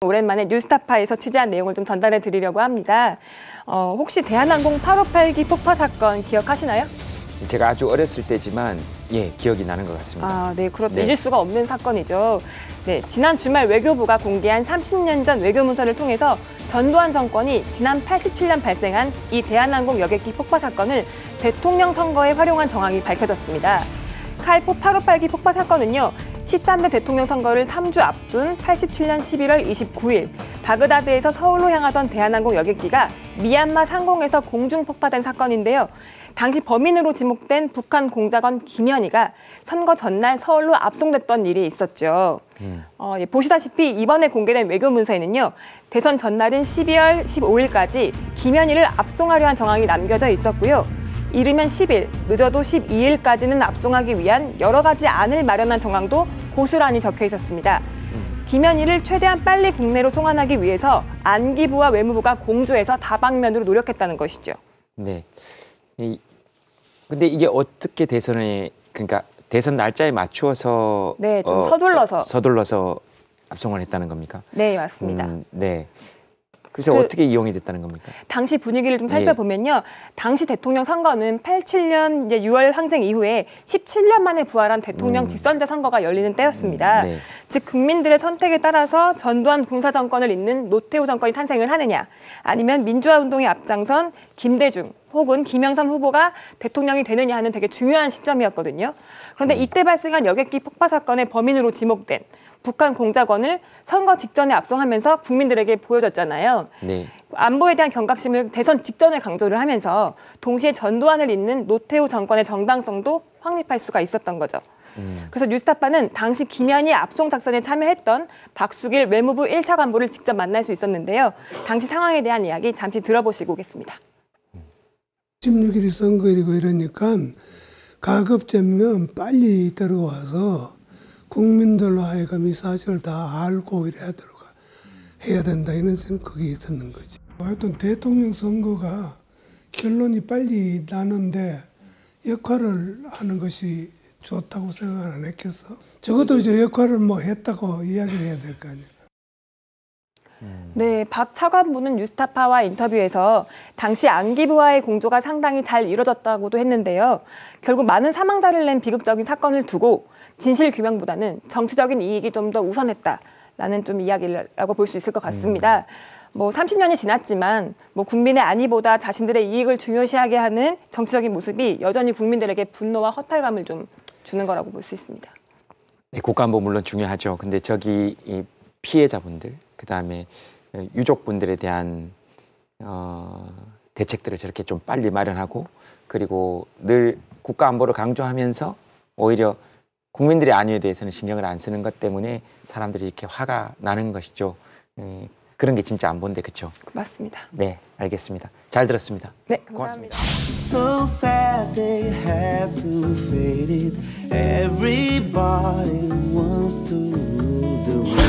오랜만에 뉴스타파에서 취재한 내용을 좀 전달해 드리려고 합니다. 혹시 대한항공 8589기 폭파 사건 기억하시나요? 제가 아주 어렸을 때지만 기억이 나는 것 같습니다. 네, 그렇죠. 잊을 수가 없는 사건이죠. 네, 지난 주말 외교부가 공개한 30년 전 외교문서를 통해서 전두환 정권이 지난 87년 발생한 이 대한항공 여객기 폭파 사건을 대통령 선거에 활용한 정황이 밝혀졌습니다. 칼포 8589기 폭파 사건은요, 13대 대통령 선거를 3주 앞둔 87년 11월 29일 바그다드에서 서울로 향하던 대한항공 여객기가 미얀마 상공에서 공중 폭파된 사건인데요. 당시 범인으로 지목된 북한 공작원 김현희가 선거 전날 서울로 압송됐던 일이 있었죠. 보시다시피 이번에 공개된 외교문서에는요, 대선 전날인 12월 15일까지 김현희를 압송하려 한 정황이 남겨져 있었고요. 이르면 10일, 늦어도 12일까지는 압송하기 위한 여러 가지 안을 마련한 정황도 고스란히 적혀 있었습니다. 김현희를 최대한 빨리 국내로 송환하기 위해서 안기부와 외무부가 공조해서 다방면으로 노력했다는 것이죠. 네. 근데 이게 어떻게 그러니까 대선 날짜에 맞추어서 좀 서둘러서 압송을 했다는 겁니까? 네, 맞습니다. 네. 그래서 어떻게 이용이 됐다는 겁니까? 당시 분위기를 좀 살펴보면요. 당시 대통령 선거는 87년 6월 항쟁 이후에 17년 만에 부활한 대통령 직선제 선거가 열리는 때였습니다. 즉 국민들의 선택에 따라서 전두환 군사정권을 잇는 노태우 정권이 탄생을 하느냐, 아니면 민주화운동에 앞장선 김대중 혹은 김영삼 후보가 대통령이 되느냐 하는 되게 중요한 시점이었거든요. 그런데 이때 발생한 여객기 폭파 사건의 범인으로 지목된 북한 공작원을 선거 직전에 압송하면서 국민들에게 보여줬잖아요. 네. 안보에 대한 경각심을 대선 직전에 강조를 하면서 동시에 전두환을 잇는 노태우 정권의 정당성도 확립할 수가 있었던 거죠. 그래서 뉴스타파는 당시 김현희 압송 작전에 참여했던 박수길 외무부 1차 간부를 직접 만날 수 있었는데요. 당시 상황에 대한 이야기 잠시 들어보시고 오겠습니다. 16일이 선거일이고 이러니까 가급적이면 빨리 들어와서 국민들로 하여금 이 사실을 다 알고 이래도록 해야 된다 이런 생각이 있었는 거지. 하여튼 대통령 선거가 결론이 빨리 나는데 역할을 하는 것이 좋다고 생각 안 했겠어. 적어도 이제 역할을 했다고 이야기를 해야 될 거 아니야. 네, 박 차관보는 뉴스타파와 인터뷰에서 당시 안기부와의 공조가 상당히 잘 이루어졌다고도 했는데요. 결국 많은 사망자를 낸 비극적인 사건을 두고 진실 규명보다는 정치적인 이익이 좀 더 우선했다라는 좀 이야기라고 볼 수 있을 것 같습니다. 30년이 지났지만 국민의 안위보다 자신들의 이익을 중요시하게 하는 정치적인 모습이 여전히 국민들에게 분노와 허탈감을 좀 주는 거라고 볼 수 있습니다. 네, 국가안보 물론 중요하죠. 근데 저기 이 피해자분들, 그다음에 유족분들에 대한 대책들을 저렇게 좀 빨리 마련하고, 그리고 늘 국가안보를 강조하면서 오히려 국민들의 안위에 대해서는 신경을 안 쓰는 것 때문에 사람들이 이렇게 화가 나는 것이죠. 그런 게 진짜 안보인데, 그렇죠? 맞습니다. 네, 알겠습니다. 잘 들었습니다. 네, 고맙습니다. So sad they had to fade it. Everybody wants to rule the world.